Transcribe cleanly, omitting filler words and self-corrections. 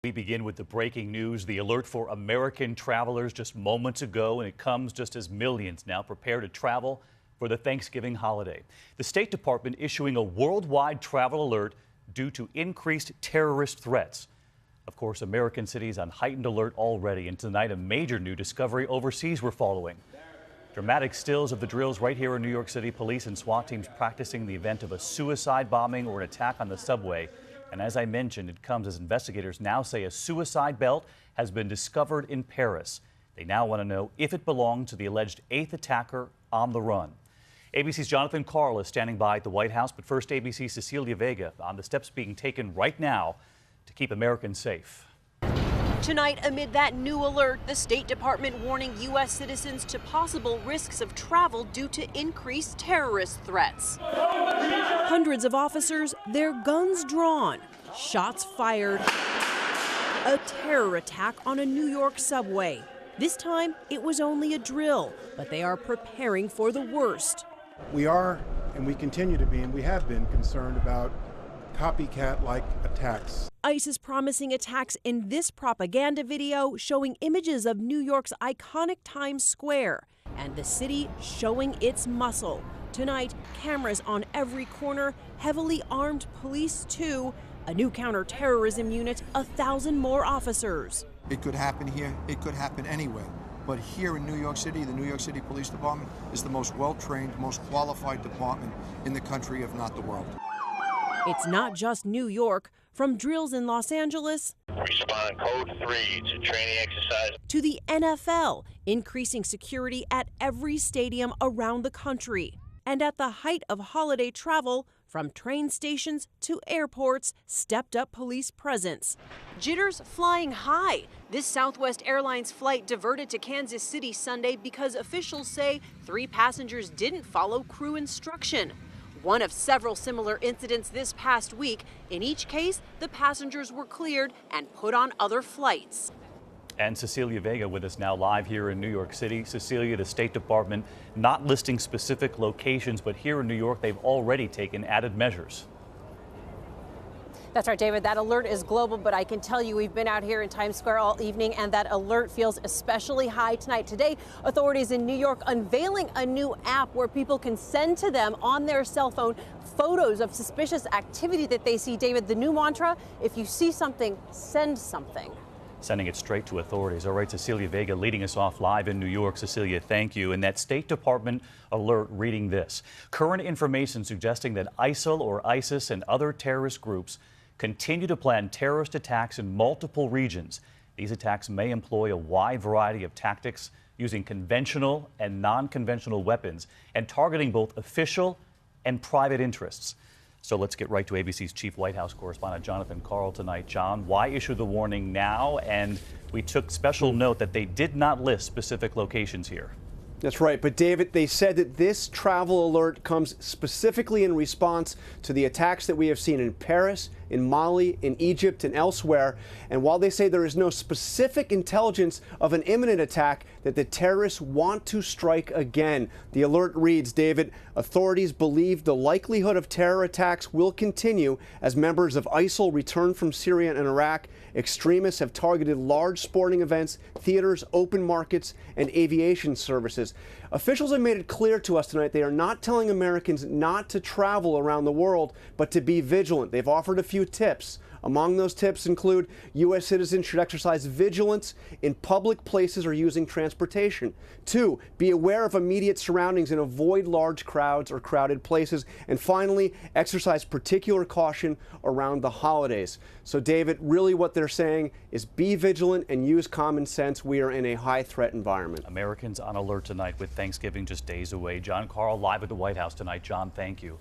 We begin with the breaking news, the alert for American travelers just moments ago, and it comes just as millions now prepare to travel for the Thanksgiving holiday. The State Department issuing a worldwide travel alert due to increased terrorist threats. Of course, American cities on heightened alert already, and tonight a major new discovery overseas we're following. Dramatic stills of the drills right here in New York City, police and SWAT teams practicing the event of a suicide bombing or an attack on the subway. And as I mentioned, it comes as investigators now say a suicide belt has been discovered in Paris. They now want to know if it belonged to the alleged 8th attacker on the run. ABC's Jonathan Karl is standing by at the White House, but first ABC's Cecilia Vega on the steps being taken right now to keep Americans safe. Tonight, amid that new alert, the State Department warning U.S. citizens to possible risks of travel due to increased terrorist threats. Hundreds of officers, their guns drawn, shots fired. A terror attack on a New York subway. This time, it was only a drill, but they are preparing for the worst. We are, and we continue to be, and we have been concerned about copycat-like attacks. ICE is promising attacks in this propaganda video showing images of New York's iconic Times Square and the city showing its muscle. Tonight, cameras on every corner, heavily armed police too, a new counterterrorism unit, 1,000 more officers. It could happen here, it could happen anywhere. But here in New York City, the New York City Police Department is the most well-trained, most qualified department in the country, if not the world. It's not just New York. From drills in Los Angeles Respond code 3 to training exercise to the NFL, increasing security at every stadium around the country. And at the height of holiday travel, from train stations to airports, stepped up police presence. Jitters flying high. This Southwest Airlines flight diverted to Kansas City Sunday because officials say 3 passengers didn't follow crew instruction. One of several similar incidents this past week. In each case, the passengers were cleared and put on other flights. And Cecilia Vega with us now live here in New York City. Cecilia, the State Department not listing specific locations, but here in New York, they've already taken added measures. That's right, David. That alert is global, but I can tell you we've been out here in Times Square all evening, and that alert feels especially high tonight. Today, authorities in New York unveiling a new app where people can send to them on their cell phone photos of suspicious activity that they see. David, the new mantra, if you see something, send something. Sending it straight to authorities. All right, Cecilia Vega leading us off live in New York. Cecilia, thank you. And that State Department alert reading this. Current information suggesting that ISIL or ISIS and other terrorist groups continue to plan terrorist attacks in multiple regions. These attacks may employ a wide variety of tactics using conventional and non-conventional weapons and targeting both official and private interests. So let's get right to ABC's chief White House correspondent Jonathan Karl tonight. John, why issue the warning now? And we took special note that they did not list specific locations here. That's right. But David, they said that this travel alert comes specifically in response to the attacks that we have seen in Paris, in Mali, in Egypt, and elsewhere. And while they say there is no specific intelligence of an imminent attack, that the terrorists want to strike again. The alert reads, David, authorities believe the likelihood of terror attacks will continue as members of ISIL return from Syria and Iraq. Extremists have targeted large sporting events, theaters, open markets, and aviation services. Officials have made it clear to us tonight they are not telling Americans not to travel around the world, but to be vigilant. They've offered a few tips. Among those tips include U.S. citizens should exercise vigilance in public places or using transportation. 2, be aware of immediate surroundings and avoid large crowds or crowded places. And finally, exercise particular caution around the holidays. So, David, really what they're saying is be vigilant and use common sense. We are in a high-threat environment. Americans on alert tonight with Thanksgiving just days away. John Karl live at the White House tonight. John, thank you.